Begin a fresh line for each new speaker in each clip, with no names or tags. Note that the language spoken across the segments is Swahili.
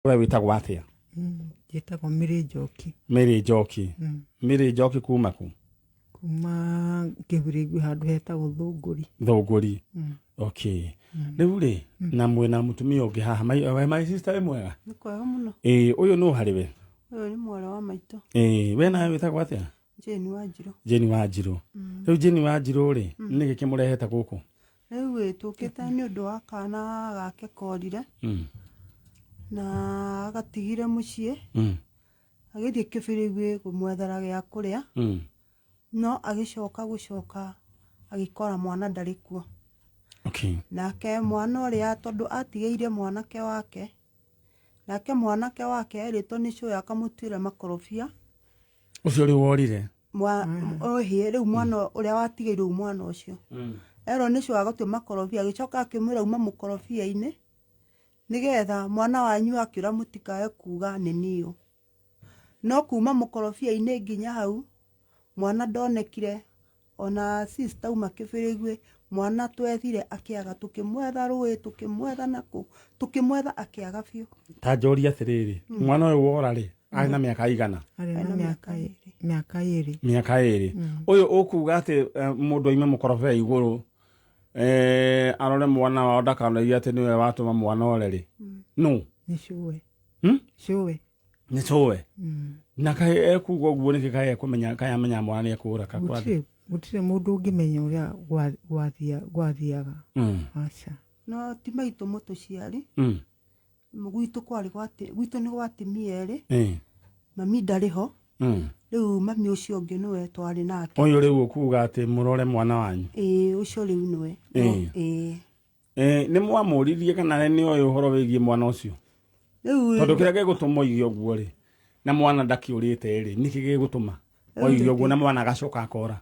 we witagwo atia?
Njĩtagwo Mĩrĩ Njoki.
Mĩrĩ Njoki. Mĩrĩ Njoki kuma ku?
Kuma Kĩbirigwi handũ hetagwo Thũngũri.
Thũngũri. Okay. Rĩu rĩ na mwena mũtumia ũngĩ haha my sister wĩ mwega?
Nĩ kwega mũno.
Ũyũ nũ harĩ we?
Ũyũ nĩ mwana wa maitũ.
We nawe wĩtagwo atia?
Jane Wanjirũ.
Jane Wanjirũ. Rĩu Jane Wanjirũ rĩ nĩ gĩkĩ mũrehete gũkũ?
Rĩu tũkĩte nĩ ũndũ wa kana gake korire. Na agatigire mũciĩ. Agĩthiĩ Kĩbirigwi kũmwethera gĩa kũrĩa. No agĩcoka agĩkora mwana ndarĩ kuo.
Okay.
Nake mwana ũrĩa tondũ atigĩire mwanake wake. Nake mwanake wake erĩtwo nĩ cũwe akamũtuĩra makorobia.
Ũcio rĩu worire?
Rĩu mwana ũrĩa watigĩirwo mwana ũcio. Erwo nĩ cũwe agũtua makorobia agĩcoka akĩmwĩra uma mũkorobia-inĩ nĩgetha mwana wanyu akĩũra mũtikae kuga nĩ niũ. No kuma mũkorobia-inĩ nginya hau mwana ndonekire ona sister uma Kĩbirigwi mwana twethire akĩaga tũkĩmwetha rũĩ tũkĩmwetha nakũ tũkĩmwetha akĩaga biũ.
Ta njoria atĩrĩrĩ mwana ũyũ wora rĩ arĩ na mĩaka igana?
Arĩ na mĩaka ĩrĩ.
Mĩaka ĩrĩ. Ũyũ ũkuga atĩ mũndũ oime mũkorobia igũrũ arore mwana wao ndakanoige atĩ nĩwe watũma mwana ore rĩ? Nũ?
Nĩ cũwe. Cũwe.
Nĩ cũwe. Na kaĩ ekuga ũguo nĩkĩ kaĩ ekũmenya kaĩ amenya mwana nĩ ekũra kakwathi?
Gũtirĩ mũndũ ũngĩmenya ũrĩa gwathiaga. Aca.
No ti maitũ mũtũciari. Gwitũ nĩ gwa atumia erĩ. Mami ndarĩ ho. Rĩu mami ũcio ũngĩ nĩwe twarĩ nake.
Ũyũ rĩu ũkuga atĩ mũrore mwana wanyu?
Ũcio rĩu nĩwe.
Nĩ mwamũririe kana nĩ oĩ ũhoro wĩgiĩ mwana ũcio? Tondũ kĩrĩa gĩgũtũma oige ũguo rĩ na mwana ndakĩũrĩte rĩ nĩkĩ gĩgũtũma oige ũguo na mwana agacoka akora?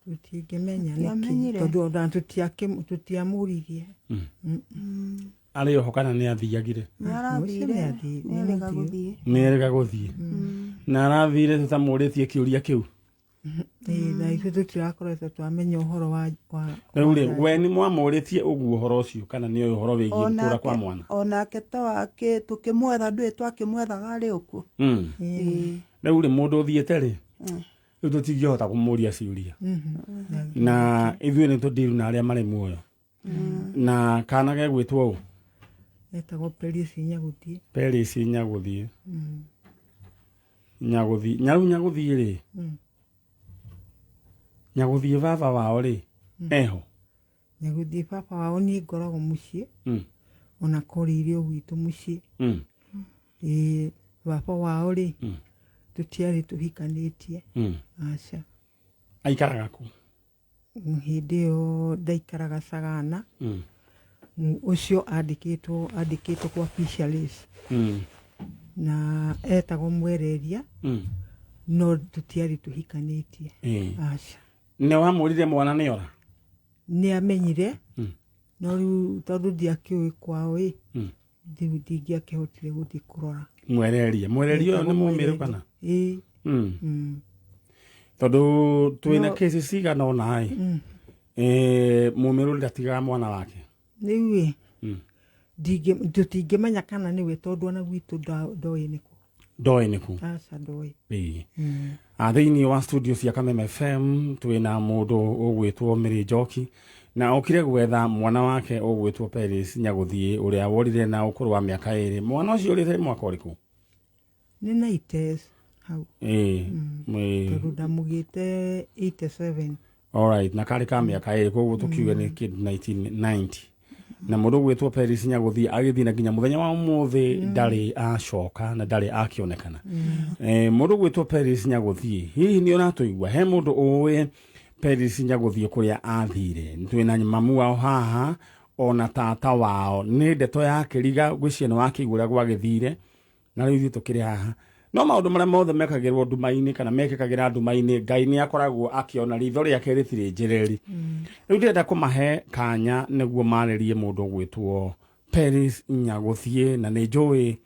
Tũtingĩmenya nĩkĩ tondũ ona tũtiamũririe.
Arĩ oho kana nĩ athiagire? Nĩerĩga gũthiĩ. Na arathire tũtamũrĩtie kĩũria kĩu?
Na ithuĩ tũtirakoretwo twamenya ũhoro wa...
Rĩu rĩ we nĩ mwamũrĩtie ũguo ũhoro ũcio kana nĩ oĩ ũhoro wĩgiĩ gũkũra kwa mwana?
Onake ta wake tũkĩmwetha ndũĩ twakĩmwethaga arĩ ũkuo.
Rĩu rĩ mũndũ ũthiĩte rĩ rĩu tũtingĩhota kũmũria ciũria na ithuĩ nĩ tũndiru na arĩa marĩ muoyo. Na kana gegwĩtwo ũũ?
Etagwo Perisi Nyagũthiĩ.
Perisi Nyagũthiĩ. Nyagũthiĩ. Nyagũthiĩ rĩ Nyagũthiĩ baba wao rĩ eho?
Nyagũthiĩ baba wao niĩ ngoragwo mũciĩ ona korire o gwitũ mũciĩ. Baba wao rĩ tũtiarĩ tũhikanĩtie. Aca.
Aikaraga kũ?
Hĩndĩ ĩyo ndaikaraga Sagana. Ũcio andĩkĩtwo kwa Fisheries. Na etagwo Mwereria no tũtiarĩ tũhikanĩtie. Aca.
Nĩ wamũrire mwana nĩ ora?
Nĩ amenyire no rĩu tondũ ndiakĩũĩ kwao ndingĩakĩhotire gũthiĩ kũrora. Mwereria ũyũ
nĩ mũmĩrũ kana? Tondũ twĩna kesi cigana ũna mũmĩrũ ndatigaga mwana wake.
Rĩu tũtingĩmenya kana nĩwe tondũ ona gwitũ ndoĩ nĩkũ.
Ndoĩ nĩkũ?
Aca ndoĩ.
Thĩinĩ wa studio cia Kameme FM twĩna mũndũ ũgwĩtwo Mĩrĩ Njoki na okire gwetha mwana wake ũgwĩtwo Perisi Nyagũthiĩ ũrĩa worire na ũkũrũ wa mĩaka 2. Mwana ũcio ũrĩte mwaka ũrĩkũ?
Nĩ 90s hau. Tondũ ndamũgĩte 87.
Alright, na karĩ ka mĩaka 2 koguo tũkiuge nĩ kid 1990. Na mũndũ ũgwĩtwo Perisi Nyagũthiĩ agĩthiĩ na nginya mũthenya wa ũmũthĩ ndarĩ acoka na ndarĩ akĩonekana. Mũndũ ũgwĩtwo Perisi Nyagũthiĩ hihi nĩ ũratũigua he mũndũ ũĩ Perisi Nyagũthiĩ kũrĩa athire? Twĩna mamu wao haha ona tata wao nĩ ndeto yake riga gwĩciria nĩ wakĩigua ũrĩa gwagĩthire na rĩu ithuĩ tũkĩrĩ haha. No maũndũ marĩa mothe mekagĩrwo nduma-inĩ kana mekĩkagĩra nduma-inĩ Ngai nĩ akoragwo akĩona ritho rĩake rĩtirĩ njĩrĩri. Rĩu ndĩrenda kũmahe kanya nĩguo marĩrie mũndũ ũgwĩtwo Perisi Nyagũthiĩ na nĩ njũĩ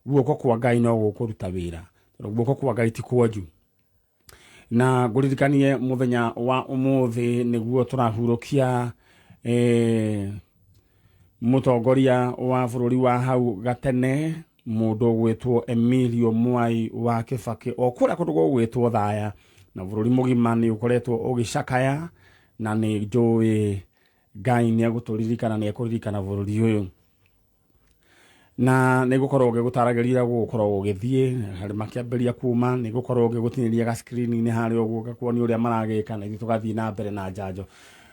guoko kwa Ngai no gũkũruta wĩra tondũ guoko kwa Ngai ti kwanju. Na ngũririkanie mũthenya wa ũmũthĩ nĩguo tũrahurũkia mũtongoria wa bũrũri wa hau gatene mundu gwitwo Emilio Mwai wa Kibaki o kura kundu gwitwo Thaya na bururi mugima ni ukoretwo ugicakaya na ni njui Ngai ni aguturirikana ni ekuririkana bururi uyu na ni gukorwo gigutarageria gukorwo githie hari makiamberia kuma ni gukorwo gigutiniria ga screen ni hari uguo gakwoni uria maragika na tugathie na mbere na njanjo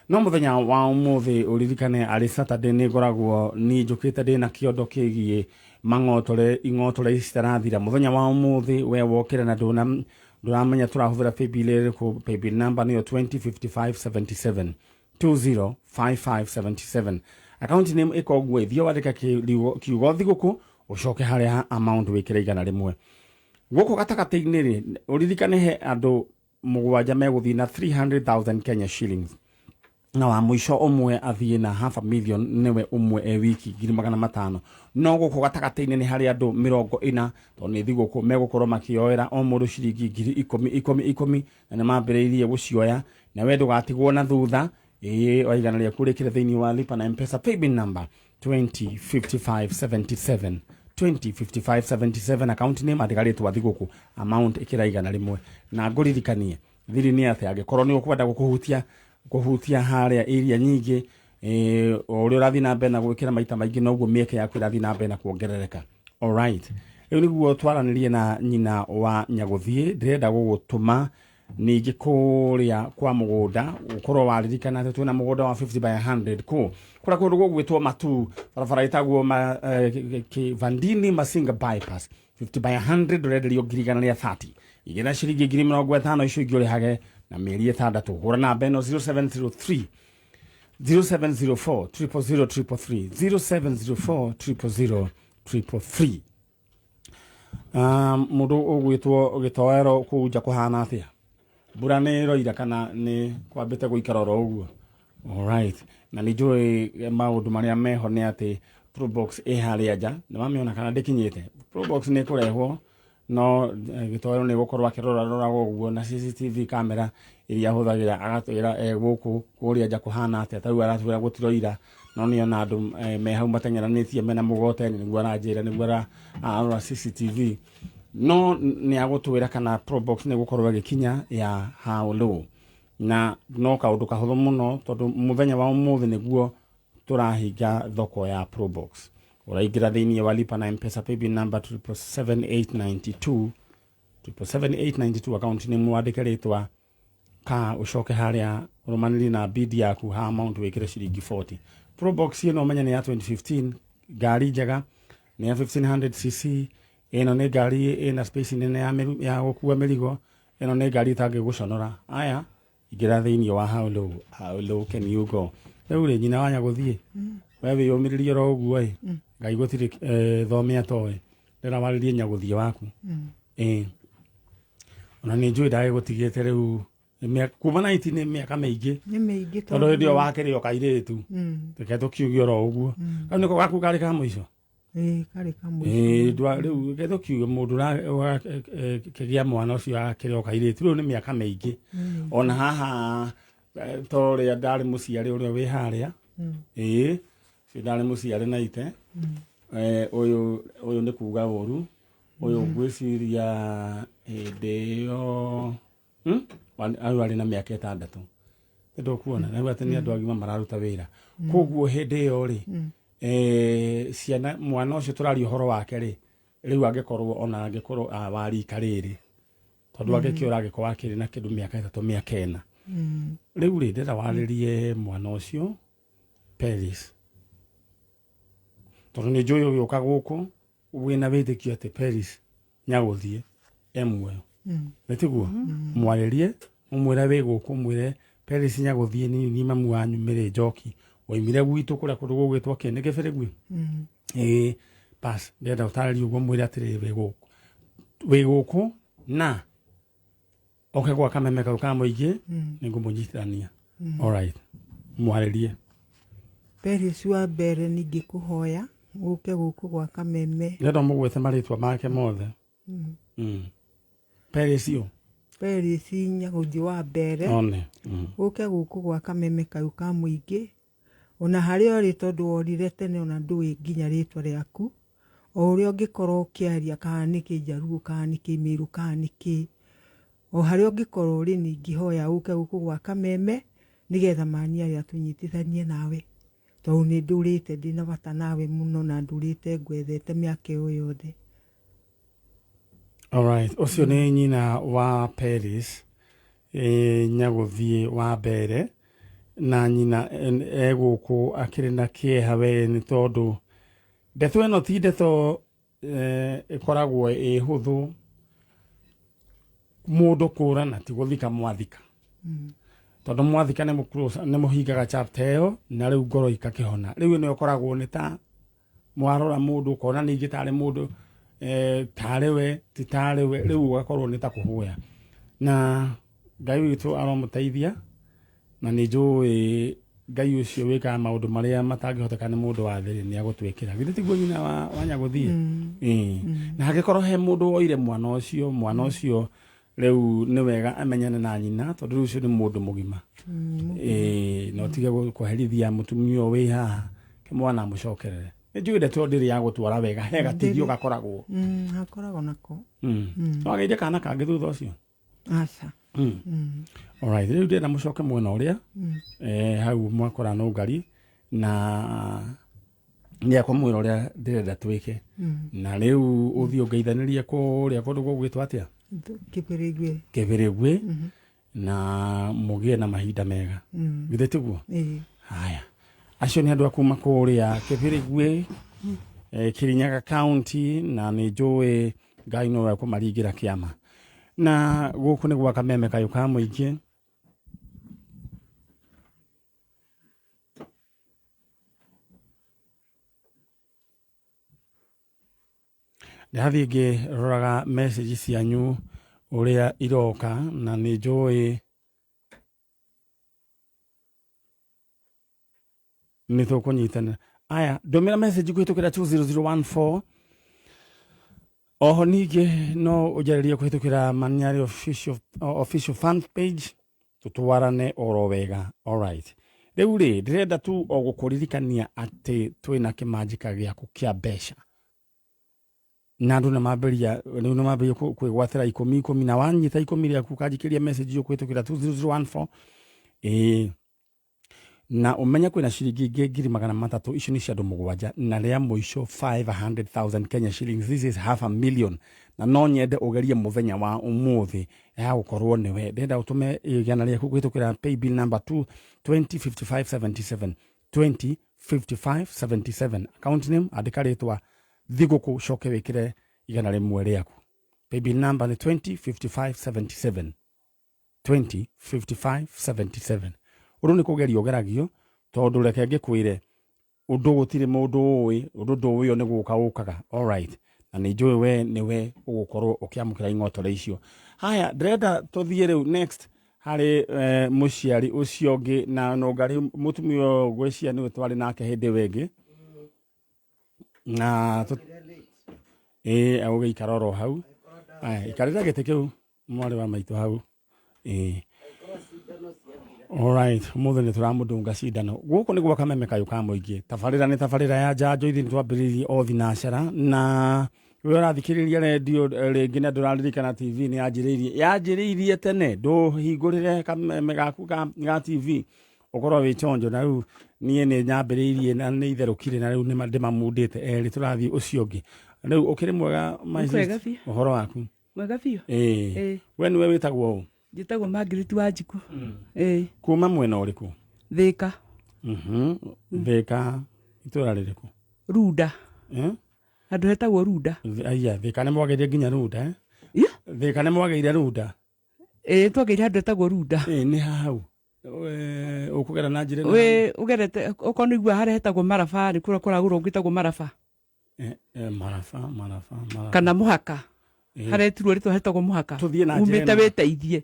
no muthenya wa umuthi uririkane ari Saturday ni ngoragwo ni njukite ndi na kiondo kigie ing'otore citarathira muthenya wa umuthi we wokire na nduramenya turahũthĩra paybill number niyo 205577 205577 account name iko thio wandika kiugo thiguku ucoke haria amount wikire igana rimwe guku gatagati-ini ri uririkane he andu mugwanja meguthii na 300,000 Kenya shillings na wa mwisho umwe athie na $500,000 niwe umwe wiki 500,000 no guku gatagati-ini ni hari andu 40 to ni thiguku megukorwo makioera o mundu ciringi 10,000 na ni mambiriirie gucioya na we ndugatigwo na thutha waigana ria kurikire thiini wa lipa na M-Pesa paybill number 205577 205577 account name adigaritwa thiguku amount ikiraigana rimwe na nguririkanie thiri ni ate angikorwo ni ukwenda kuhutia haria area nyingi uri urathi na mbere na gwikira maita maingi noguo mieke yaku irathi na mbere na kuongerereka. All right, riu niguo twaranirie na nyina wa Nyaguthie ndirenda gugutuma ningi kuria kwa mugunda ukorwo waririkana ati twina mugunda wa 50 by 100 kura kundu gugwitwo Matu barabara itagwo Vandini Masinga bypass 50 by 100 urenderio 130 igina ciringi 50,000 icio ingĩ urihage na mieri 6 hura na beno 0703 0704 00033 0704 00033 mundu ugwitwo gitoero kuja kuhana atia mbura ni roira kana ni kwambite guikara ro uguo. All right, na ni njui maundu maria meho ni ati Probox haria nja ni mamiona kana ndikinyite Probox ni kurehwo no gitoero ni gukorwo akirora uguo na CCTV camera iria huthagira agatwira guku kuria nja kuhana atia tau aratwira gutiroira no ni ona andu me hau matengeranitie mena mugoteni niguo aranjira niguo arora CCTV no ni agutwira kana Probox ni gukorwo agikinya ya how low na no kaundu kahuthu muno tondu muthenya wa umuthi niguo turahinga thoko ya Probox uraingira thiini wa lipa na M-Pesa paybill number 77892 77892 account name wandike ritwa ka ucoke haria urumaniri na bid yaku ha amount wikire ciringi 40. Probox ino menya ni ya 2015 gari njega ni ya 1500cc ino ni gari ina space nene ya gukua mirigo ino ni gari itangi guconora aya igira thiini wa how low can you go riu ri nyina wa Nyaguthie wewe yomiririe ro uguo ngai gutiri thomea toe ndira waririe Nyaguthie waku ona ni njui ndage gutigite riu kuma 19 ni miaka miingi tondu ndio wakiri okairitu tuketo kiugio ro uguo kana niko gaku kari ka muico
kari ka muico
ndwa riu keto kiugio mundu ra kigia mwana ucio akiri okairitu riu ni miaka miingi ona haha tori ndari muciari uria wi haria ndari muciari na ite uyu ni kuga uru uyu gwiciria ndio ayu ari na miaka 6 ndo kuona na ati ni andu agima mararuta wira koguo hindi yo ri ciana mwana ucio turari horo wake ri riu angikorwo ona angikorwo wari kariri tondu agikiura agikwa akiri na kindu miaka 3 miaka 4 riu ri ndira waririe mwana ucio Paris tondu ni njui ugiuka guku wina witikio ati Paris Nyaguthie emwe netiguo mwaririe umwira wi guku mwire Paris Nyaguthie ni mamu wanyu mire njoki oimire gwitu kuria kundu gugwitwo kene gebere gwi pas ndenda utari uguo mwire atiri wi guku na oke gwa kameme ka muingi ningumunyitithania. All right, mwaririe
Paris wa mbere ningikuhoya uke guku gwa kameme
ndenda mugwete maritwa make mothe Paris
Nyaguthie wa mbere uke guku gwa kameme kau ka muingi ona hari ori tondu orire tene ona ndui nginya ritwa riaku o ũrĩa ũngĩkorwo ũkĩaria kana nĩ Kĩnjaruo kana nĩ Kĩmĩrũ kana nĩ kĩ, o harĩa ũngĩkorwo ũrĩ ningĩ hoya ũke gũkũ gwa Kameme nĩgetha maniarĩ atũnyitithanie nawe, tondũ nĩ ndũrĩte ndĩna bata nawe mũno na ndũrĩte ngwethete mĩaka ĩyo yothe.
Alright, ũcio nĩ nyina wa Paris Nyagũthiĩ wa mbere, na nyina egũkũ akĩrĩ na kĩeha we nĩ tondũ ndeto ĩno ti ndeto ĩkoragwo hũthũ mũndũ kũrana ti gũthika mwathika, tondũ mwathika nĩ mũhingaga chapter ĩyo na rĩu ngoro ikakĩhona. Rĩu ĩno ĩkoragwo nĩ ta mwarora mũndũ ũkona ningĩ tarĩ mũndũ tarĩ we ti tarĩ we, rĩu ũgakorwo nĩ ta kũhũya, na Ngai witũ aromũteithia na nĩ njũĩ Ngai ũcio wĩkaga maũndũ marĩa matangĩhoteka nĩ mũndũ wa thĩ nĩ agũtwĩkĩra. Githĩ tiguo nyina wa Nyagũthiĩ? Na hangĩkorwo he mũndũ woire mwana ũcio rĩu nĩ wega amenyane na nyina, tondũ rĩu ũcio nĩ mũndũ mũgima. No tige kũherithia mũtumia ũyũ wĩ haha mwana mũcokerere. Nĩ njũĩ ndeto ndĩrĩ ya gũtwara wega, he gatigio gakoragwo.
Hakoragwo nako.
No ageire kana kangĩ thutha ũcio?
Aca.
Alright, rĩu ndĩrenda mũcoke mwena ũrĩa hau mwakora no ngari na nĩ akwamwĩra ũrĩa ndĩrenda twĩke, na rĩu ũthiĩ ũngeithanĩrie kũrĩa kũndũ gũgwĩtwo atĩa? Kĩbĩrĩgwĩ, na mũgĩe na mahinda mega. Githĩ tiguo? Haya, acio nĩ andũ a kuma kũrĩa Kĩbĩrĩgwĩ, Kirinyaga County, na nĩ njũĩ Ngai no ekũmaringĩra kĩama. Na gũkũ nĩ gwa Kameme kayũ ka mũingĩ. Ndathiĩ ngĩroraga message cianyu ũrĩa iroka, na nĩ njũĩ nĩ tũkũnyitanĩra. Aya, ndũmĩra message kũhĩtũkĩra 20014. Oho ningĩ no ũnjarĩrie kũhĩtũkĩra Nyari official fan page, tũtwarane oro wega. Alright, rĩu ndĩrenda tu o gũkũririkania atĩ twĩna kĩmanjĩka gĩaku kĩa mbeca, na andũ nĩ mambĩrĩria kwĩgwatĩra 10,10, na wanyita 10 rĩaku ũkanjĩkĩria message kũhĩtũkĩra 20014. Na ũmenye kwĩna ciringi ingĩ 300,000, icio nĩ cia andũ 7, na rĩa mũico 500,000 Kenya shillings. This is $500,000, na no nyende ũgerie mũthenya wa ũmũthĩ ya gũkorwo nĩwe. Ndĩrenda ũtũme igana rĩaku kũhĩtũkĩra paybill number 205577 205577. Account name andĩka rĩtwa Thigũkũ, coke wĩkĩre igana rĩmwe rĩaku. Paybill number nĩ 205577 205577. Ũndũ nĩ kũgeria ũgeragio, tondũ reke ngĩkwĩre ũndũ gũtirĩ mũndũ ũĩ, ũndũ ndũĩ nĩ gũka ũkaga. Alright, na nĩ njũĩ we nĩwe ũgũkorwo ũkĩamũkĩra ing'otore icio. Haya, ndĩrenda tũthiĩ rĩu next harĩ mũciari ũcio ũngĩ, na no ngari mũtumia gwĩcia nĩwe twarĩ nake hĩndĩ wengĩ, na agũgĩikara oro hau. Ikarĩra gĩtĩ kĩu mwarĩ wa maitũ hau. Alright, mũthĩ nĩ tũramũndũnga cindano. Gũkũ nĩ gwa Kameme kayũ ka mũingĩ. Tabarĩra nĩ tabarĩra ya njanjo, ithuĩ nĩ twambĩrĩirie o thinacara, na we ũrathikĩrĩria redio rĩngĩ na ndũraririkana TV nĩ yanjĩrĩirie tene. Ndũhingũrĩre Kameme gaku ga TV ũkorwo wĩ chonjo, na rĩu niĩ nĩ nyambĩrĩirie na nĩ itherũkire, na rĩu nĩ ndĩmamundĩte erĩ. Tũrathiĩ ũcio ũngĩ. Rĩu ũkĩrĩ mwega ũhoro waku?
Mwega biũ.
We nĩwe wĩtagwo ũũ?
Njĩtagwo Margaret Wanjikũ.
Kuma mwena ũrĩkũ?
Thĩka.
Thĩka itũra rĩrĩkũ?
Runda. Handũ hetagwo Runda.
Aya, Thĩka nĩ mwagĩire nginya Runda? Thĩka nĩ mwagĩire Runda?
Twagĩire handũ hetagwo Runda.
Nĩ hau ũkũgera na njĩra
ũgerete okorwo nĩ igua harĩa hetagwo Maraba, nĩ kũrĩa kũragũrwo gwĩtagwo Maraba.
Maraba
kana Mũhaka, harĩa etirwo rĩtwa hetagwo Mũhaka. Umĩte wĩteithie.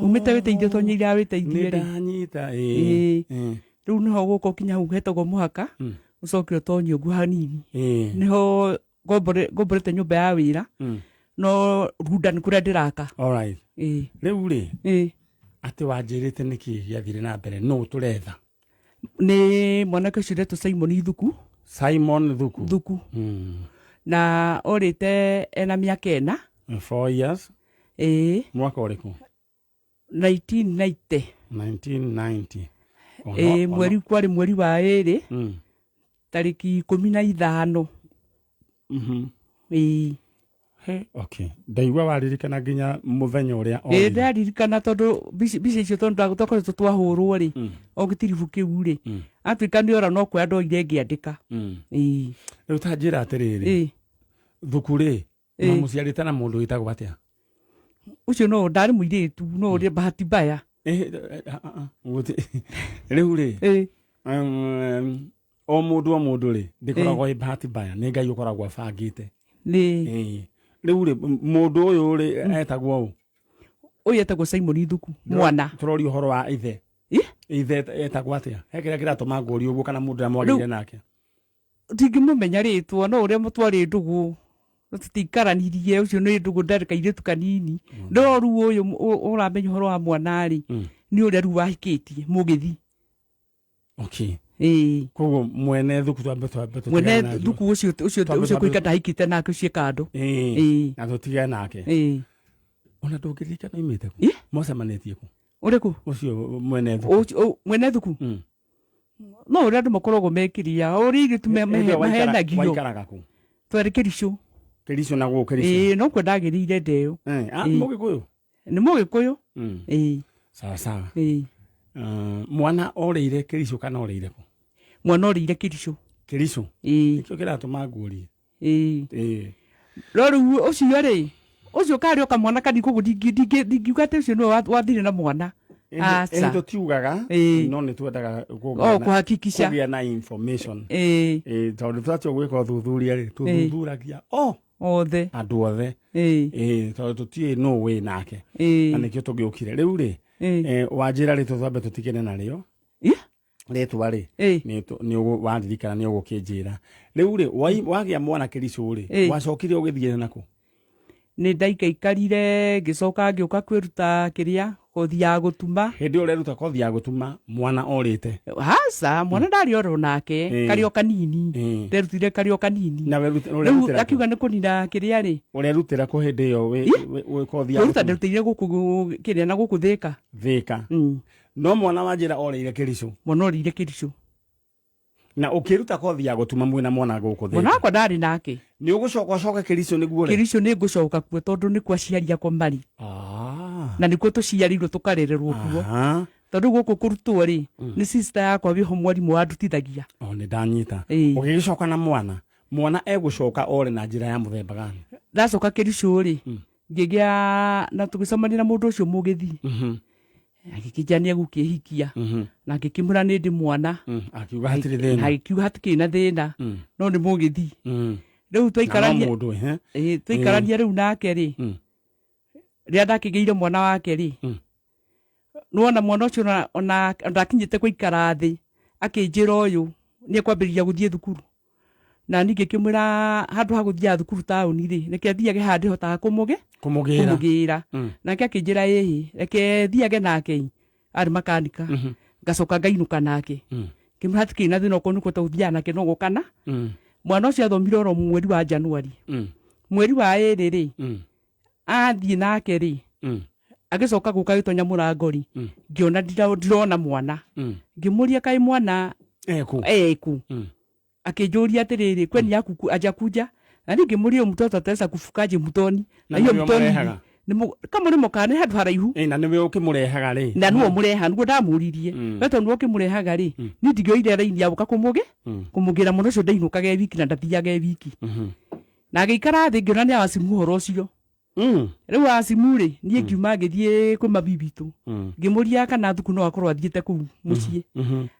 Umĩte wĩteithie tonyĩira wĩteithie rĩ.
Ndanyita
Rĩu nĩho gũkũ kinya hau hetagwo Mũhaka, ũcoke ũtonye ũguo hanini. Nĩho ngomborete nyũmba ya wĩra, no Runda nĩ kũrĩa ndĩraka.
Alright. Rĩu rĩ atĩ wanjĩrĩte nĩkĩ gĩathire na mbere, no tũretha?
Nĩ mwanake ũcio ũretwo Simon Ithuku,
Simon Thuku.
Thuku. Na orite ena miaka 4.
4 years. Mwaka ũrĩkũ?
1990.
1990.
Mweri kwari mweri wa 2. Tariki 15.
Okay. Ndaigua waririkana nginya muthenya uria orire.
Ndaririkana tondu bici icio tondu twakoretwo twahũrwo ri o gitiribu kiu ri Afrika ni ora no kwa ndoire ngiandika.
Riu ta njira atiriri. Thuku ri no muciarite na mundu witagwo atia?
Ucio no ndari muiritu no ri bahati mbaya.
Riu ri o mundu ri ndikoragwo i bahati mbaya ni Ngai ukoragwo abangite. Riu ri mundu uyu ri etagwo
uyu etagwo Simon Thuku Mwana.
Turori uhoro wa ithe. Ithe etagwo atia? Hekira kiratuma ngori uguo kana mundu amwagire nake?
Ndingimumenya ritwa no uria mutwari ndugu tutikaranirie ucio ni ndugu ndarika iritu kanini no ru uyu uramenya uhoro wa Mwana ri ni uria ru wahikitie mugithi.
Okay. Kogo mwene Thuku twambe
mwene Thuku ucio kuika ndahikite nake ucio kando.
Na tutige nake. Ona ndungirikana imite ku mocemanĩtie ku
uriku
ucio mwene Thuku?
Mwene Thuku no uria andu makoragwo mekiria uri tumehenagio
waikaraga ku
twari Kericho.
Kericho na gå Kericho
no kwendagirire ndeo
Mũgĩkũyũ
ni Mũgĩkũyũ.
Sawa sawa. Mwana orire Kericho kana orire ku?
Mwana orire Kericho.
Kericho nikio kiratuma ngurie.
Roru ucio ri ucio kari oka mwana kani kugu ndingiuga ati ucio no wathire na mwana.
Acha tutiugaga no ni twendaga
kuhakikisha
kugĩa na information. Tondu twacio gwika uthuthuria ri tuthuthuragia
othe
andu othe tondu tutie no we nake na nikio tungiukire riu ri wanjira ri tuthambe tutigene nario retwa ri ni waririkana ni ugukinjira riu ri wagia mwana Kericho ri wacokire ugithie nako?
Ni ndaikaikarire ngicoka ngiuka kwiruta kiria kothi ya gutuma.
Hindi ureruta kothi ya gutuma mwana orite?
Hasa mwana ndari oro nake kario kanini nderutire kario kanini
na urerutira
akiuga ni kunina kiria ri
urerutira ku hindi yo we kothi ya
gutuma nderutire guku kiria na guku thika no mwana wanjira orire Kericho? Mwana orire Kericho.
Na ukiruta kothi ya gutuma mwina mwana guku thika
mwana kwa ndari nake
ni ugucoka Kericho niguo ri? Kericho
ni ngucoka kuo tondu ni kwa ciaria kwa mari na nikuo tuciarirwo tukarererwo kuo tondu guku kurutwo ri ni sister yakwa wiho mwarimu wandutithagia.
Ni ndanyita. Ugicoka na mwana egucoka ore na njira ya muthemba gani?
Ndacoka Kericho ri ngigia na tugicemania na mundu ucio mugithi agikijania gukihikia na ngikimura ni ndi mwana
akiuga hatiri thina
akiuga hatikiri na thina no ni mugithi riu twaikarania riu nake ri ria ndakigeire mwana wake ri nuona mwana ucio ona ndakinyite kuikara thi akinjira uyu ni kwambiriria guthie thukuru na ningi kimwira handu ha guthia thukuru tauni ri reke athiage handi hotaga kumugira nake akinjira reke thiage nake ari makanika ngacoka ngainuka nake kimhatikiri na thina okonu kututhia nake no gukana mwana ucio athomire oro mweri wa Januari mweri wa 2 ri athie nake ri agicoka guka gitonya murangori ngiona ndirona mwana ngimuria kai mwana eku akinjuria atiriri kweni yaku ajakuja na ningimuria mtoto ataweza kufukaje mtoni na hiyo mtoni kama ni mokane handu haraihu
na niwe ukimurehaga ri
na nuo mureha nuo ndamuririe weto nuo ukimurehaga ri ni ndigioire raini ya buka kumugira muno cio ndainukaga wiki na ndathiaga wiki na agikara thi ngiona ni awasimu horo cio riu asimu ri nie ngiuma ngithie kwi mabibitu ngimuria kana thuku no akorwo athiete kuu mucii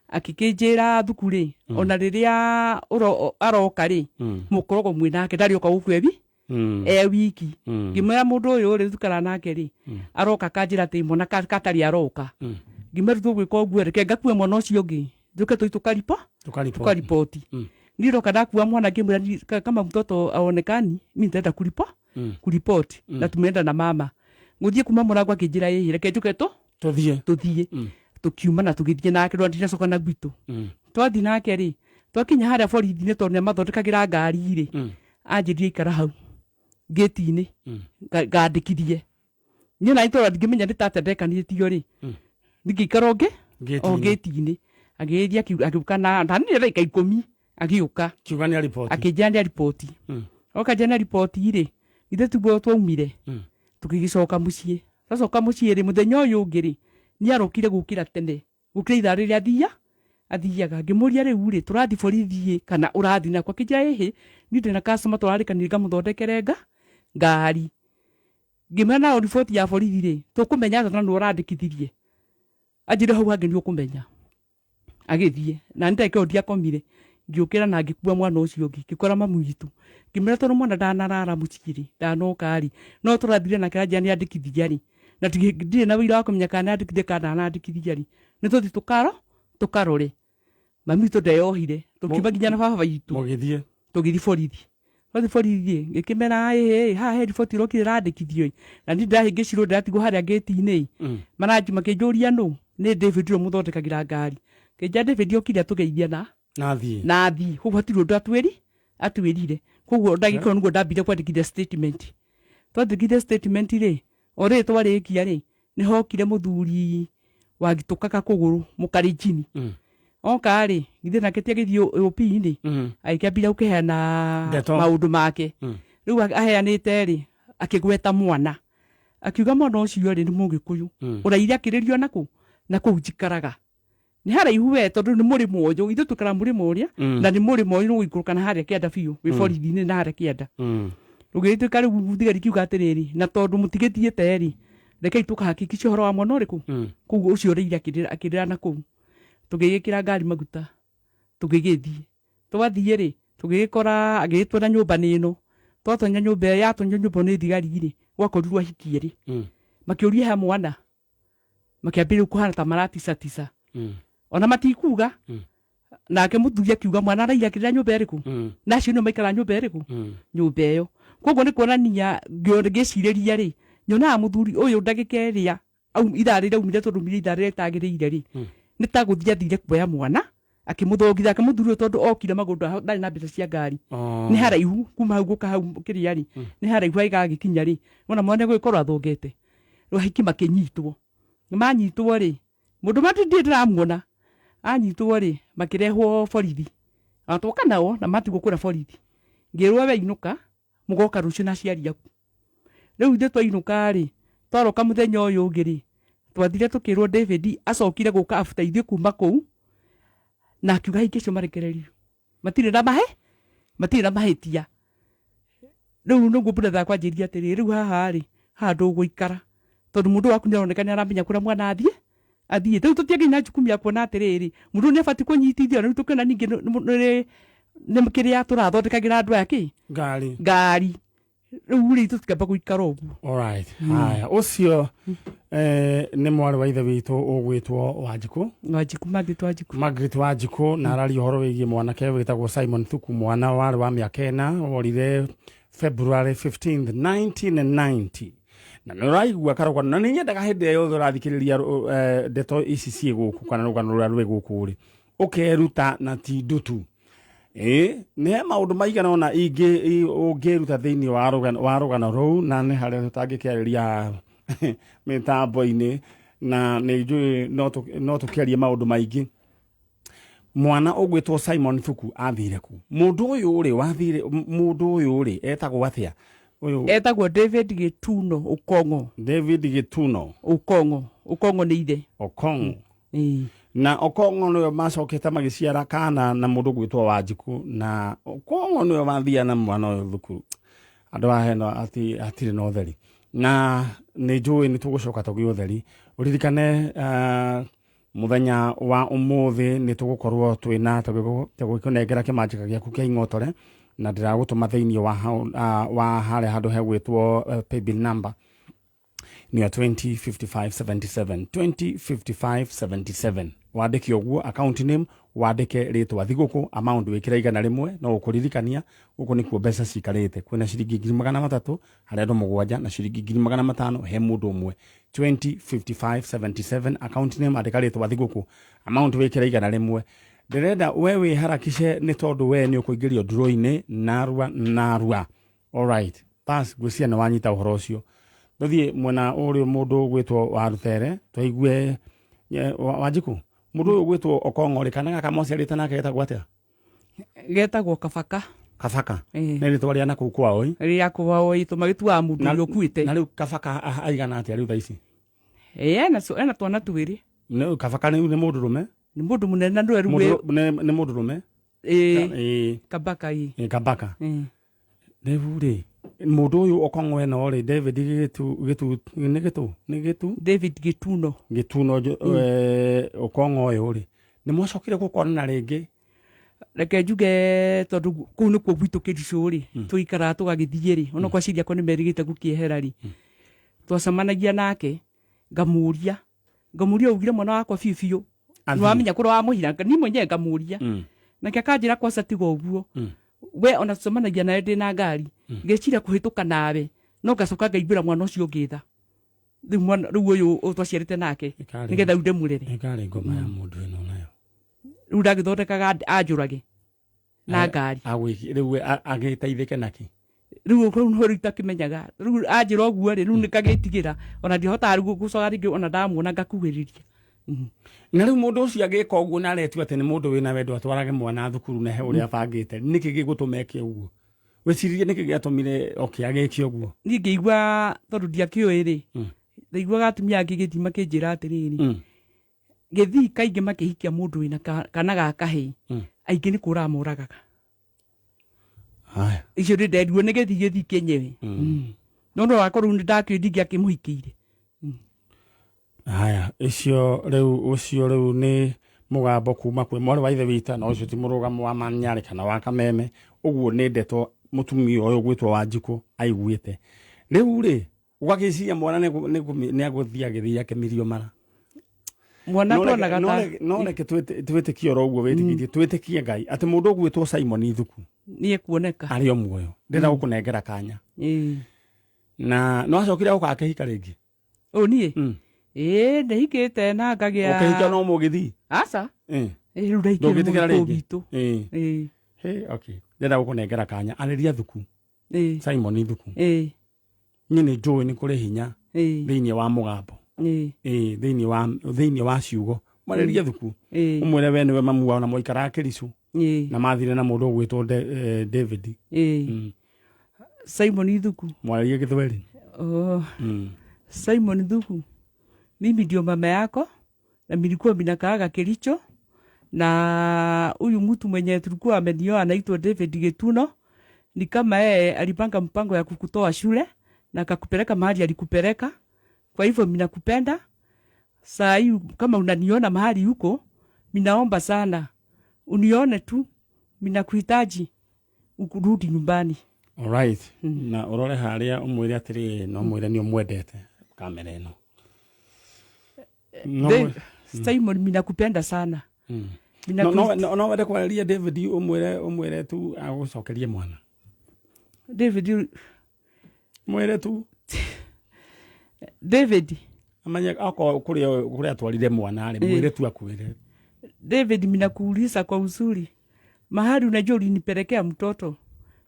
akikinjira thuku ri ona riria aroka ri mukorogo mwinake ndari oka gukwebi wiki ngimera mundu uyu ri thukara nake ri aroka kanjira ti mona katari aroka ngimeru gwika uguo reke ngakue mwana ucio ngi njuke tukaripoti niroka ndakuwa mwana ngimwira kama mtoto aonekani mimi nitaenda kuripoti na tumeenda na mama nguthie kuma murango akinjira reke njuke tuthie tukiuma na tugithie nake ndinacoka na gwitu twathi nake ri twakinya haria borithi-inĩ tondũ nĩamathondekagira ngari-rĩ anjĩrire ikara hau gate-inĩ ngandĩkithie niĩ na itũra ndingĩmenya nĩ tata ndekanĩtio-rĩ ndingĩikara o gate-inĩ agĩĩria agĩũka na niĩ ndagĩka 10 agĩũka
kiuga nĩ report
akĩnjania report oka jana report-rĩ ithe tiguo twaumire tũgĩgĩcoka mũciĩ twacoka mũciĩ-rĩ mũthenya ũyũ ũngĩ-rĩ nĩarokire gũkĩra tene gũkĩra ithaa rĩrĩa athiaga ngĩmũria rĩu-rĩ tũrathi borithi kana ũrathi nakwa akĩnjĩra ĩhĩ niĩ ndĩna customer tũrarĩkanĩire ngamũthondekere ngari ngĩmera nao report ya borithi-rĩ tũkũmenya atĩa na nĩ ũrandĩkithirie anjĩre hau hangĩ nĩ ũkũmenya agĩthiĩ na nĩ ndagĩka ĩyo ndiakomire ngĩũkĩra na ngĩkua mwana ũcio ũngĩ ngĩkora mamu witũ ngĩmera tondũ mwana ndanarara mũciĩ-rĩ ndanoka-rĩ no tũrathire nake anjĩra nĩandĩkithia-rĩ na ndirĩ na wĩira wa kũmenya kana nĩandĩkithia kana ndanandĩkithia-rĩ nĩ tũthi tũkarore mami witũ ndeyohire tũkiuma nginya na baba witũ tũgĩthiĩ borithi borithi ngĩkĩmera haha he riboti ĩrokire ĩrandĩkithio na niĩ ndĩrahĩngĩcirwo ndĩratigwo harĩa gate-inĩ maranji makĩnjũria nũ nĩ David ũrĩa mũthondekagĩra ngari kĩnja David okire atũgeithia na athi koguo hatirĩ ũndũ atwĩrire koguo ndagĩkorwo nĩguo ndambire kwandĩkithia statement twandĩkithia statement-rĩ o rĩrĩ twarĩkia-rĩ nĩ hokire mũthuri wagitũkaga kũgũrũ mũkarinjini oka-rĩ githĩ nake tiagĩthiĩ OP-inĩ agĩkĩambia gũkĩheana maũndũ make rĩu aheanĩte-rĩ akĩgweta Mwana akiuga mwana ũcio-rĩ nĩ Mũgĩkũyũ ũraire akĩrĩrio na kũu njikaraga nĩ haraihu we tondũ nĩ mũrĩmo ũyũ ithuĩ tũikara mũrĩmo ũrĩa na nĩ mũrĩmo ũyũ nĩgũikũrũka na harĩa kĩanda biũ wĩ borithi-inĩ na harĩa kĩanda rũgĩtuĩka rĩu thigari kiuga atĩrĩrĩ na tondũ mũtigĩthiĩte-rĩ rekei tũkahakikicia ũhoro wa mwana ũrĩkũ koguo ũcio ũrĩire akĩrĩra na kũu tũgĩgĩkĩra ngari maguta tũgĩgĩthiĩ twathiĩ-rĩ tũgĩgĩkora agĩgĩtwĩra nyũmba nĩ ĩno twatonya nyũmba ĩyo yatonya nyũmba nĩ thigari-rĩ gwakorirwo ahiki-erĩ makĩũria ha Mwana makĩambĩrĩria kũhana ta maratica ona matikuga nake mũthuri akiuga Mwana araire akĩrĩra nyũmba ĩrĩkũ na acio nĩo maikara nyũmba ĩrĩkũ nyũmba ĩyo koguo nĩ kuonania ngĩcirĩria-rĩ nyonaga mũthuri ũyũ ndagĩka ĩrĩa ithaa rĩrĩa aumire tondũ aumire ithaa rĩrĩa rĩtagĩrĩire-rĩ nĩ ta gũthiĩ athire kuoya Mwana akĩmũthongithia akĩmũthuri ũyũ tondũ okire magũrũ ndarĩ na mbeca cia ngari nĩ haraihu kuma hau gũka hau kĩrĩa-rĩ nĩ haraihu agagĩkinya-rĩ wona Mwana gũgĩkorwo athongete rĩu ahiki makĩnyitwo manyitwo-rĩ mũndũ matindĩ ndĩramuona anyitwo-rĩ makĩrehwo borithi atwoka nao na matigwo kũrĩa borithi ngĩrwo we inũka mũgoka rũciũ na aciari aku rĩu ithuĩ twainũka-rĩ twaroka mũthenya ũyũ ũngĩ-rĩ twathire tũkĩrwo David acokire gũka after ithuĩ kuma kũu na akiuga hiki icio marekererio matirĩ na mahĩtia rĩu nĩguo brother akwa anjĩrire atĩrĩrĩ rĩu haha-rĩ haha ndũgũikara tondũ mũndũ waku nĩaroneka nĩaramenya kũrĩa Mwana athiĩ rĩu tũtiagĩnya jukumu ya kuona atĩrĩrĩ mũndũ nĩabatiĩ kũnyitithio rĩu tũkĩona ningĩ nĩ kĩrĩa tũrathondekagĩra andũ aya ngari rĩu tũtikamba gũikara ũguo
haya ũcio nĩ mwarĩ wa ithe witũ ũgwĩtwo Margaret Wanjikũ na araria ũhoro wĩgiĩ mwanake wĩtagwo Simon Thuku Mwana warĩ wa mĩaka 4 worire February 15th 1990 na nĩ ũraigua karũgano na nĩ nyendaga hĩndĩ yothe ũrathikĩrĩria ndeto ici ciĩ gũkũ kana rũgano rũrĩa rwĩ gũkũ-rĩ ũkeruta na ti ndutu nĩ maũndũ maigana ona ũngĩruta thĩinĩ wa rũgano rũu na nĩ harĩa tũtangĩkĩarĩria mĩtambo-inĩ na nĩ njũĩ no tũkĩarie maũndũ maingĩ. Mwana ũgwĩtwo Simon Thuku athire kũ? Mũndũ ũyũ rĩ etagwo atĩa?
Etagwo David Gĩtuno Ũkongo.
David Gĩtuno
Ũkongo nĩ ithe.
Ũkongo. Na Ũkongo nĩwe macokete magĩciara kana na mũndũ gwĩtwo Wanjikũ na Ũkongo nĩwe wathia na mwana ũyũ thukuru. Andũ aheno atirĩ na ũtheri. Na nĩ njũĩ nĩ tũgũcoka tũgĩe ũtheri. Ũririkane mũthenya wa ũmũthĩ nĩ tũgũkorwo twĩna tũgũkĩnengera kĩmanjĩka gĩaku kĩa ing'otore na ndĩragũtũma thĩinĩ wa harĩa handũ hegwĩtwo paybill number nĩyo 205577 205577 wandĩke ũguo account name wandĩke rĩtwa thigũkũ amount wĩkĩra igana rĩmwe no ũkũririkania gũkũ nĩkuo mbeca cikarĩte kwĩna ciringi 300 harĩ andũ 7 na ciringi 500 he mũndũ ũmwe 205577 account name andĩka rĩtwa thigũkũ amount wĩkĩra igana rĩmwe ndirenda we harakishe ni tondu we ni ukuingirio nduro-ini narua. All right, pass gwĩcia nĩ wanyita ũhoro ũcio. Tũthiĩ mwena ũrĩa mũndũ gwĩtwo wa Rũtere tũigue Wanjiku mũndũ ũyũ gwĩtwo Okong'ori kana gaka mũciarĩte nake getagwo atĩa?
Getagwo Kabaka.
Kabaka nĩ rĩtwa rĩa nakũu kwao
rĩa kwao tũmagĩtuaga mũndũ ũrĩa ũkuĩte.
Na rĩu Kabaka aigana atĩa rĩu thaa ici?
Ena twana twĩrĩ.
Kabaka nĩ mũndũrũme?
Nĩ mũndũ mũnene na ndũwe rĩu
nĩ mũndũrũme?
Kabaka
Kabaka rĩu rĩ mũndũ ũyũ Okong'o no rĩ David
David Gĩtuno
Okong'o ũyũ rĩ nĩ mwacokire gũkorana rĩngĩ?
Reke njuge tondu kuu nĩ kuo gwitũ Kĩricũ rĩ tũikaraga tũgagĩthiĩ rĩ ona kwa ciria ko nĩ merĩgĩte gũkĩehera rĩ twacemanagia nake ngamũria ugire mwana wakwa biũ nĩwamenya kũrĩa wamũhira niĩ mwenyewe ngamũria nake akanjĩra kwa tiga ũguo we ona tũcemanagia nawe ndĩna ngari ngeciria kũhĩtũka nawe no ngacoka ngaiguĩra mwana ũcio ũngĩtha rĩu ũyũ twaciarĩte nake nĩgetha rĩu ndĩmũrere.
Ĩkarĩ ngoma ya mũndũ ĩno nayo
rĩu ndagĩthondekaga anjũrage na ngari
rĩu agĩteithĩke naki
rĩu rĩu itakĩmenyaga rĩu anjĩra ũguo rĩ rĩu nĩkagĩtigĩra ona ndihotaga rĩu gũcoka rĩngĩ ona ndamuona ngakuhĩrĩria.
Na rĩu mũndũ ũcio agĩka ũguo na aretua atĩ nĩ mũndũ wĩna wendo atwarage mwana thukuru na he ũrĩa abangĩte nĩkĩ gĩgũtũma eke ũguo? Wĩciririe nĩkĩ gĩatũmire agĩke ũguo?
Niĩ ngĩigua tondũ ndiakĩũĩ rĩ ndaiguaga atumia angĩ gĩthii makĩnjĩra atĩrĩrĩ gĩthii kaingĩ makĩhikia mũndũ wĩna kana ga kahĩĩ aingĩ nĩ kũũraga moragaga. Icio ndĩnderirwo nĩ gĩthii kĩenyewe no no wakorwo nĩ ndakĩũĩ ndingĩakĩmũhikĩire.
Haya icio rĩu nĩ mũgambo kuma kwĩ mwarĩ wa ithe wita na ũcio ti mũrũgamo wa Nyari kana wa Kameme ũguo nĩ ndeto mũtumia ũyũ gwĩtwo Wanjiku aiguĩte. Rĩu rĩ ũgagĩciria mwana nĩ agũthiĩ agĩthiĩ akĩmirio mara
mwana tuonaga
no reke twĩtĩkie oro ũguo wĩtĩkĩtie twĩtĩkie Ngai atĩ mũndũ ũgwĩtwo Simon Thuku
niĩ kuoneka
arĩ o muoyo ndĩrenda gũkũnengera kanya na no acokire gũgakĩhika rĩngĩ
niĩ ndahikĩte na ngagĩa
ũkĩhika no mũgĩthii
aca rĩu ndaikĩra gwitũ
okay ndĩrenda gũkũnengera kanya arĩria Thuku Simon Thuku niĩ nĩ njũĩ nĩ kũrĩ hinya thĩinĩ wa mũgambo thĩinĩ wa ciugo marĩria Thuku ũmwĩre we nĩwe mamu wao na mũikaraga Kĩricũ na mathire na mũndũ ũgwĩtwo David
Simon Thuku
mwarĩrie Gĩthweri.
Simon Thuku mimi ndio mama yako na nilikuwa ninakaaga Kericho na huyu mtu mwenye tulikuwa amenioa anaitwa David Gĩtuno ni kama yeye alipanga mpango ya kukutoa shule na akakupeleka mahali alikupeleka. Kwa hivyo mimi nakupenda. Saa hii kama unaniona mahali huko, mimi naomba sana unione tu, mimi nakuhitaji ukurudi nyumbani.
All right. Na urore haria umwire atiri no mwire ni umwendete kamera ino.
Simon mimi nakupenda sana.
No wende kwariria David umwire tu agucokerie mwana.
David
mwire tu
David
amanya ako kuria atwarire mwana ari mwire tu akwire.
David mimi nakuuliza kwa uzuri. Mahali unajua ulinipelekea mtoto.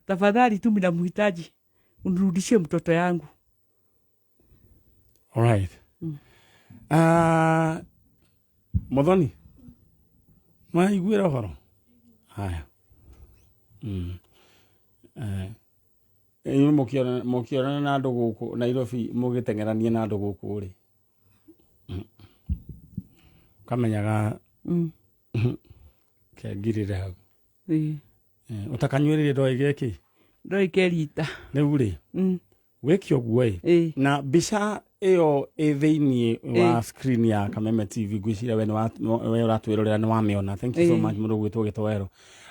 Tafadhali tu mimi namhitaji. Unirudishie mtoto yangu.
All right. Muthoni. Maiguĩra ũhoro. Haya. Mũkĩona na andũ gũkũ Nairobi mũgĩteng'erania na andũ gũkũ rĩ. Kamenyaga kĩangirĩre hau. Ũtakanyuĩrĩire ndoĩ gĩkĩ.
Ndoĩ kĩrita.
Rĩu rĩ. Wĩkĩ ũguo na mbica ĩyo thĩinĩ wa screen ya Kameme TV gwĩciria we ũratwĩrorera nĩ wamĩona. Thank you so much mũndũ gwĩtwo Gĩtowero.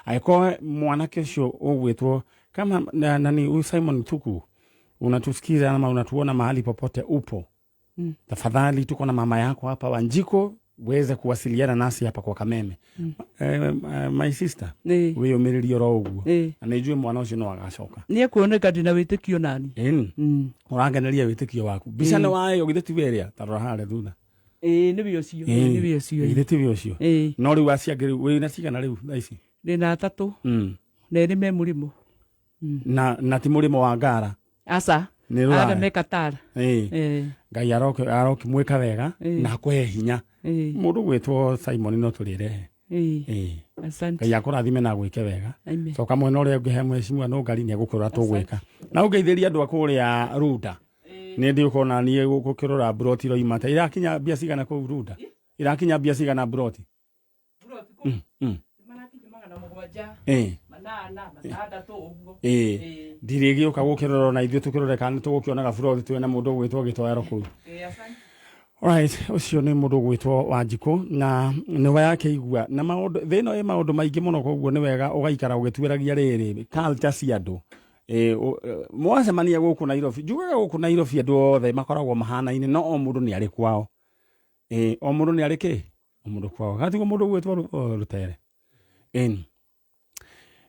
Aiko mwanake ũcio ũgwĩtwo kama nani Simon Thuku unatusikiza ama unatuona mahali popote upo. Tafadhali tuko na mama yako hapa Wanjiko uweze kuwasiliana nasi hapa kwa Kameme. My sister wewe umiririo ro uguo anejue mwana ucio no agacoka
nie kuoneka ndina wĩtĩkio nani
ũrangeneria wĩtĩkio waku bica nĩ wayo githeti weria tarora hare thutha
nĩ we ũcio nĩ we ũcio
ithe ti we ũcio no rĩu aciangĩ rĩu wĩna cigana rĩu thaa ici
ndĩna 3 na erĩ me mũrimũ
na ti mũrimũ wa ngara
aca ara me katara
Ngai arokimwĩka wega na akũhe hinya mũndũ gwĩtwo Simon no tũrĩrehe
asante
Ngai akũrathime na gwĩke wega coka mwena ũrĩa ũngĩhe mheshimiwa no Ngari nĩegũkũrora tũgwĩka na ũngeithĩria andũ akũrĩa Runda nĩ ndĩ ũkona niĩ gũkĩrora broti roimata irakinya mbia cigana kũu Runda irakinya mbia cigana broti ndirĩgĩũka gũkĩrora na ithuĩ tũkĩrore kana tũgũkĩonaga broti twĩna mũndũ gwĩtwo gĩtoero kũu alright ũcio nĩ mũndũ gwĩtwo Wanjikũ na nĩwe yakĩigua na maũndũ thĩno maũndũ maingĩ mũno koguo nĩ wega ũgaikara ũgĩtuĩragia rĩrĩ culture cia andũ mwacemania gũkũ Nairobi njugaga gũkũ Nairobi andũ othe makoragwo mahanaine no o mũndũ nĩ arĩ kwao o mũndũ nĩ arĩ kĩ o mũndũ kwao gatigo mũndũ gwĩtwo Rutere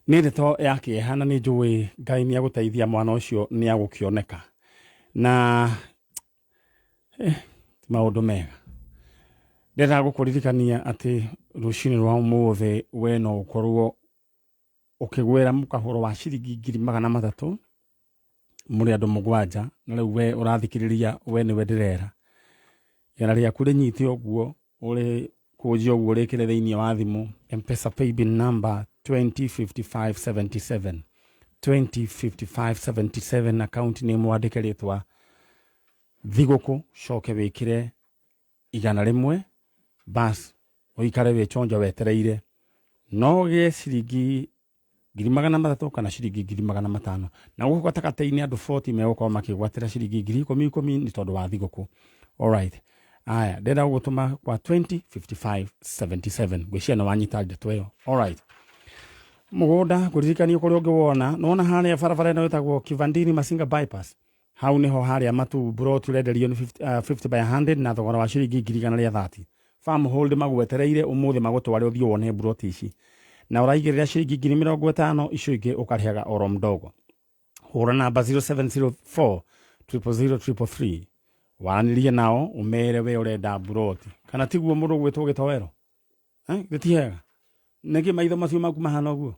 nĩ ndeto yakĩeha na nĩ njũĩ Ngai nĩ agũteithia mwana ũcio nĩ agũkĩoneka na maũndũ mega ndĩrenda gũkũririkania atĩ rũcinĩ rwa ũmũthĩ we no ũkorwo ũkĩgwĩra mũkahũro wa ciringi 300 mũrĩ andũ 7 na rĩu we ũrathikĩrĩria we nĩwe ndĩrera yana rĩaku rĩnyite ũguo ũrĩ kũnjia ũguo rĩkĩre thĩinĩ wa thimũ M-Pesa paybill number 205577 205577 account name wandĩke rĩtwa Thigũkũ coke wĩkĩre 100 bas ũikare wĩchonjo wetereire no gĩe ciringi 300 kana ciringi 500 na gũkũ gatagatĩ-inĩ andũ 40 megũkorwo makĩgwatĩra ciringi 10,000 nĩ tondũ wa Thigũkũ alright aya ndenda gũtũma kwa 205577 gwĩcia no wanyita ndeto ĩyo alright mũgũnda kũririkania kũrĩa ũngĩwona nona harĩa barabara ĩno ĩtagwo Kivandini Masinga bypass hau niho harĩa matu bro turenderio 50 by 100 na thogora wa ciringi 130 farm hold magwetereire ũmũthĩ magũtware ũthiũ wone bro ici na ũraigĩrĩra ciringi 50 icio ingĩ ũkarĩhaga oro mdogo hũra namba 0704 00033 waranĩrie nao ũmere we ũrenda broti kana tiguo mũndũ gwĩtwo gĩtoero gĩtiega nĩkĩ maitho macio maku mahana ũguo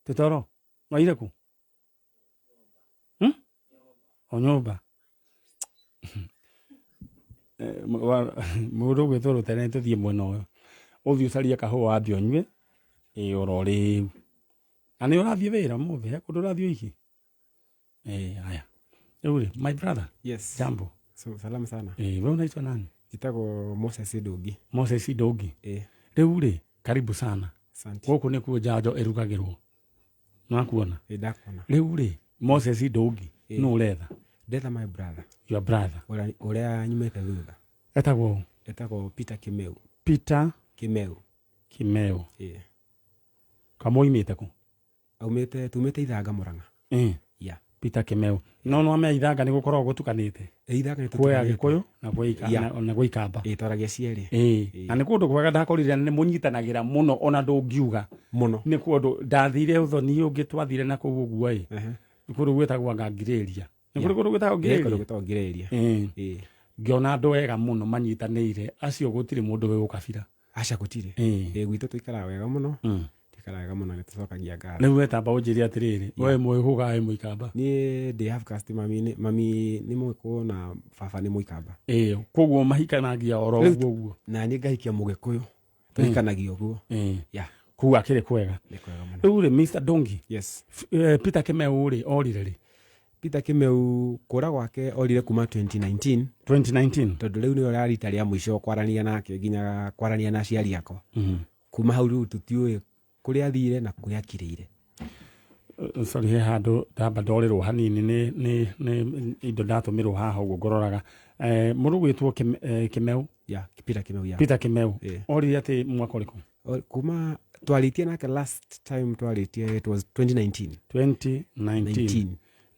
tũtoro waire ku o nyũmba mũndũ gwĩtwo Rutere tũthiĩ mwena ũyũ ũthiĩ ũcarie kahũa wambie ũnyue oro rĩu na nĩ ũrathiĩ wĩra mũthĩ kũndũ ũrathiĩ iki aya Ule, my brother.
Yes.
Jambo.
So, salama sana.
Wewe unaitwa nani?
Jitako Moses Dogi.
Moses Dogi. Ule, karibu sana.
Asante.
Gũkũ nĩ kuo njanjo ĩrugagĩrwo. Nakuona?
Ndakuona.
Ule, Moses Dogi. No uretha.
Ndetha my brother.
Your brother.
Ũrĩa nyumĩte thutha.
Etagwo
Peter Kimeu.
Peter Kimeu. Kamoimĩte kũ?
Tumĩte Ithanga Mũrang'a.
Yeah. Peter Kimeu. No ame Ithanga nĩ gũkorwo gũtukanĩte.
Ithanga nĩ
tukanĩte. Gĩkũyũ na gwĩkamba.
Twaragia cierĩ.
Na nĩ kũndũ kwega ndakorire nĩ mũnyitanagĩra mũno ona ndũngiuga.
Mũno.
Nĩ kũndũ ndathire ũthoni ũngĩ twathire na kũu ũguo nĩ kũndũ gwĩtagwo Ngirĩria. Nĩ kũndũ gwĩtagwo
Ngirĩria.
Ngĩona andũ wega mũno manyitanĩire acio gũtirĩ mũndũ wĩ gũkabira.
Aca gũtirĩ. Gwitũ tũikaraga wega mũno. Tikaraga mũno nĩ tũcokagia ngatho.
Rĩu wetamba ũnjĩria atĩrĩrĩ, we mwĩhũga mũikamba.
Niĩ ndĩ half caste mami nĩ Mũgĩkũyũ na baba nĩ Mũikamba.
Koguo mahikanagia oro ũguo.
Na niĩ ngahikia Mũgĩkũyũ. Tũhikanagia ũguo.
Kũu akĩrĩ kwega. Rĩu rĩ Mr. Dongi.
Yes.
Peter Kimeu rĩ orire rĩ.
Peter Kimeu kũra gwake orire kuma 2019.
Tondũ
rĩu nĩyo rĩa rita rĩa mũico kwarania nake nginya kwarania na aciari akwa. Kuma hau rĩu tũtiũĩ kũrĩa athire na kũrĩa akirĩire.
Sorry, he handũ ndamba ndorĩrwo hanini nĩ indo ndatũmĩrwo haha ũguo ngororaga. Mũndũ gwĩtwo Kimeu. Peter Kimeu. Orire atĩ mwaka ũrĩkũ?
Kuma twarĩtie nake last time twarĩtie it was 2019.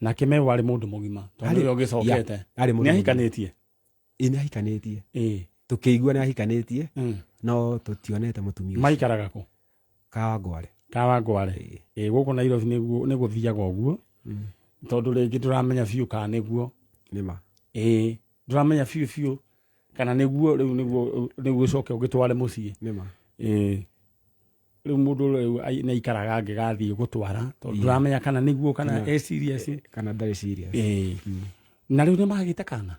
Na Kimeu arĩ mũndũ mũgima. Tondũ ũyũ ũgĩcokete. Nĩ ahikanĩtie.
Nĩ ahikanĩtie. Tũkĩigua nĩ ahikanĩtie. No tũtionete mũtumia ũcio.
Maikaraga kũ? Kawangware. Gũkũ Nairobi nĩ gũthiaga ũguo. Tondũ rĩngĩ ndũramenya biũ kana nĩguo.
Nĩma.
Ndũramenya biũ. kana nĩguo coke ũgĩtware mũciĩ
nĩma
rĩu mũndũ rĩu nĩ aikaraga angĩgathiĩ gũtwara tondũ ndũramenya kana nĩguo kana e serious
kana ndarĩ serious
na rĩu nĩ magĩte kana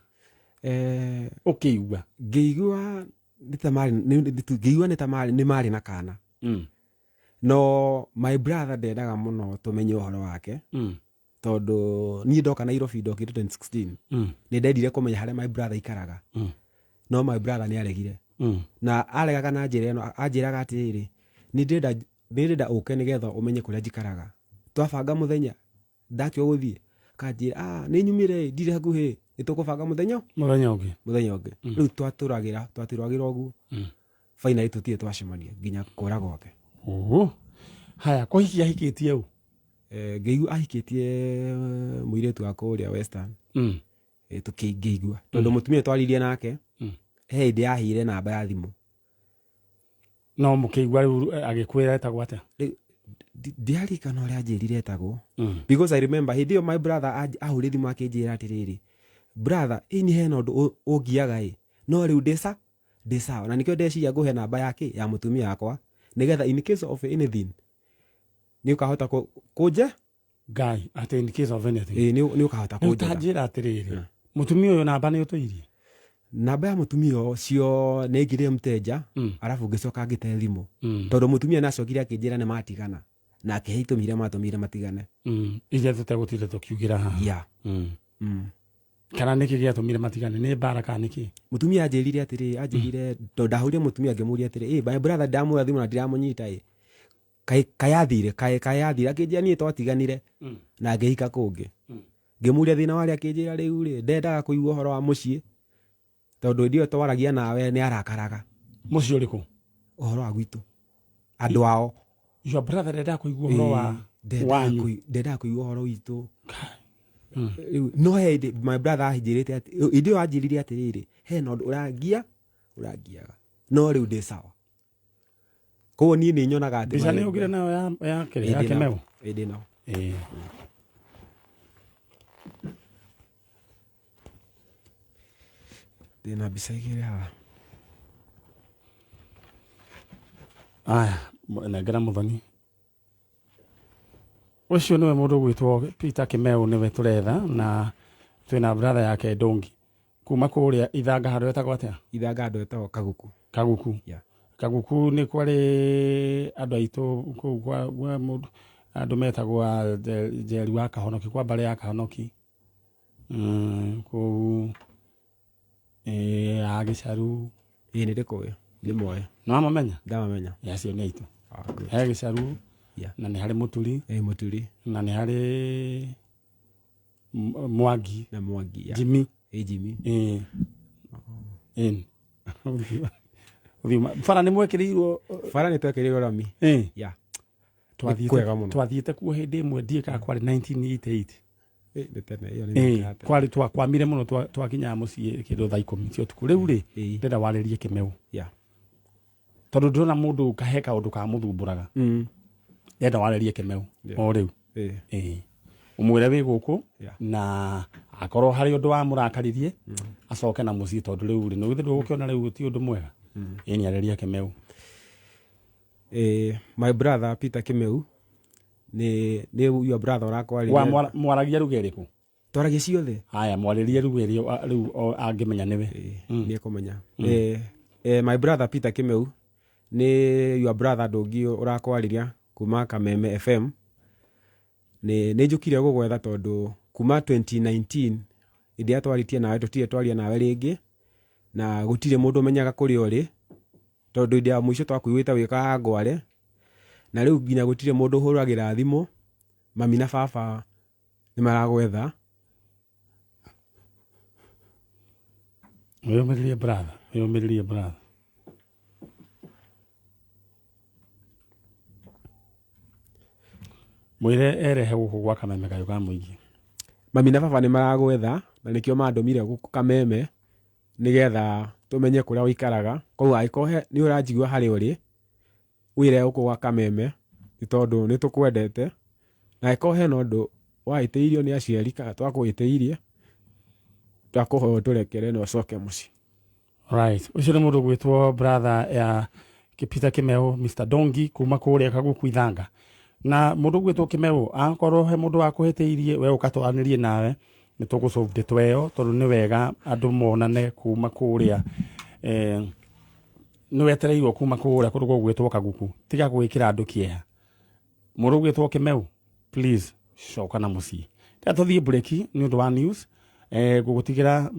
ũkĩigua
ngĩigua nĩ ta marĩ na kana no my brother ndendaga mũno tũmenye ũhoro wake tondũ niĩ ndoka Nairobi ndokĩte 2016 nĩ ndendire kũmenya harĩa my brother ikaraga no my brother nĩ aregire na aregaga na njĩra ĩno anjĩraga atĩrĩrĩ nĩ ndĩrenda ũke nĩgetha ũmenye kũrĩa njikaraga twabanga mũthenya ndatua gũthiĩ kanjĩra nĩ nyumire ndirĩ hakuhĩ nĩ tũkũbanga mũthenya ũngĩ rĩu twatũragĩra ũguo finally tũtirĩ twacemania nginya kũra gwake
haya kũhikia ahikĩtie ũ
ngĩigua ahikĩtie mũirĩtu wa kũrĩa Western tũkĩigua tondũ mũtumia twaririe nake he hĩndĩ yahire namba ya thimũ
no mũkĩigua rĩu agĩkwĩra etagwo atĩa
ndiarikana ũrĩa anjĩrire etagwo because I remember hĩndĩ ĩyo my brother ahũrĩ thimũ akĩnjĩra atĩrĩrĩ brother ini hena ũndũ ũngiaga no rĩu ndĩ sawa na nĩkĩo ndeciria ngũhe namba yake ya mũtumia wakwa nĩgetha in case of anything nĩ ũkahota kũnje
ngai atĩ in case of anything
nĩ ũkahota kũnje
ũtanjĩra atĩrĩrĩ mũtumia ũyũ namba nĩ ũtũirie
namba ya mũtumia ũcio nĩ ngĩrĩ mteja arabu ngĩcoka ngĩte thimũ tondũ mũtumia nĩ acokire akĩnjĩra nĩ matigana na akĩhe itũmi iria matũmire matigane
iria tũtegũtinde tũkiugĩra haha kana nĩkĩ gĩatũmire matigane nĩ mbara kana nĩkĩ
mũtumia anjĩrire atĩrĩ tondũ ndahũrire mũtumia ngĩmũria atĩrĩ my brother ndamuoya thimũ na ndiramũnyita kayathire akĩnjĩra niĩ twatiganire na ngĩhika kũngĩ ngĩmũria thĩna warĩa akĩnjĩra rĩu ndendaga kũigua ũhoro wa mũciĩ tondũ ndio twaragia nawe nĩ arakaraga
mũciĩ ũrĩkũ
ũhoro wa gwitũ andũ ao
your brother ndendaga kũigua ũhoro wa wanyu
ndendaga kũigua ũhoro witũ no hĩndĩ my brother ahĩnjĩrĩte hĩndĩ ĩyo anjĩrire atĩrĩrĩ hena ũndũ ũrangiaga no rĩu ndĩ sawa koguo niĩ nĩ nyonaga atĩ
mbica nĩ ũgire nayo ya kĩmeo
ĩndĩ no ndĩna mbica igĩrĩ haha
aya nengera mũthoni ũcio nĩwe mũndũ gwĩtwo Peter Kĩmeu nĩwe tũretha na twĩna brother yake Ndũngi kuma kũrĩa Ithanga handũ etagwo atĩa
Ithanga handũ etagwo
Kaguku Kaguku nĩ kwarĩ andũ aitũ kũu kwa mũndũ andũ metagwo Njeri wa Kahonoki kwa mbarĩ ya Kahonoki kũu Gĩcaru
nĩ ndĩkũĩ ndĩmoĩ
no mamenya
ndamamenya
acio nĩ aitũ he Gĩcaru na nĩ harĩ Mũturi na nĩ harĩ Mwangi
na Mwangi
Jimmy bara nĩ mwekĩrĩirwo
bara nĩ twekĩrĩirwo rami
twathiĩte kuo hĩndĩ ĩmwe ndiĩ kana kwarĩ 1988 kwarĩ twakwamire mũno twakinyaga mũciĩ kĩndũ thaa 10 cia ũtukũ rĩu ndĩrenda warĩrie Kĩmeu tondũ ndĩrona mũndũ kahe kaũndũ kamũthumbũraga ndĩrenda warĩrie Kĩmeu o rĩu ũmwĩre wĩ gũkũ na akorwo harĩ ũndũ wamũrakaririe acoke na mũciĩ tondũ rĩu nĩ githĩ ndũgũkĩona rĩu ti ũndũ mwega nĩ arĩria Kĩmeu
my brother Peter Kĩmeu nĩ your brother ũrakwarĩria
mwaragia ruga ĩrĩkũ
twaragia ciothe
haya mwarĩrie ruga rĩu angĩmenya nĩwe
nĩ kũmenya my brother Peter Kĩmeu nĩ your brother Ndũngi ũrakwarĩria kuma Kameme FM nĩ njũkire gũgwetha tondũ kuma 2019 hĩndĩ twarĩtie nawe tũtirĩ twaria nawe rĩngĩ na gũtirĩ mũndũ ũmenyaga kũrĩa ũrĩ tondũ hĩndĩ ya mũico twakuĩte wĩkaga Ngware na rĩu nginya gũtirĩ mũndũ ũhũragĩra thimũ mami na baba nĩ maragwetha
wĩyũmĩrĩrie brother mwĩre erehe gũkũ gwa Kameme kayũ ka mũingĩ
mami na baba nĩ maragwetha na nĩkĩo mandũmire gũkũ Kameme nĩgetha tũmenye kũrĩa ũikaraga koguo angĩkorwo nĩ ũranjigua harĩa ũrĩ wĩre gũkũ gwa Kameme nĩ tondũ nĩ tũkwendete na angĩkorwo hena ũndũ wahĩtĩirio nĩ aciari kana twakũhĩtĩirie twakũhoya tũrekere na ũcoke mũciĩ
Right. Ucio nĩ mũndũ gwĩtwo brother ya Kipita Kimeu, Mr. Dongi, kuma kũrĩa Kaguku Ithanga. Na mũndũ gwĩtwo Kimeu, akorwo he mũndũ wa kũhĩtĩirie, we ũkatwaranĩrie nawe, nĩ tũgũsolve ndeto ĩyo, tondũ nĩ wega andũ monane kuma kũrĩa. Nĩ wetereirwo kuma kũrĩa kũndũ gwĩtwo Kaguku. Tiga gwĩkĩra andũ kĩeha. Mũndũ gwĩtwo Kimeu, please, coka na mũciĩ. Tũthiĩ break nĩ ũndũ wa news. Gũgũtiga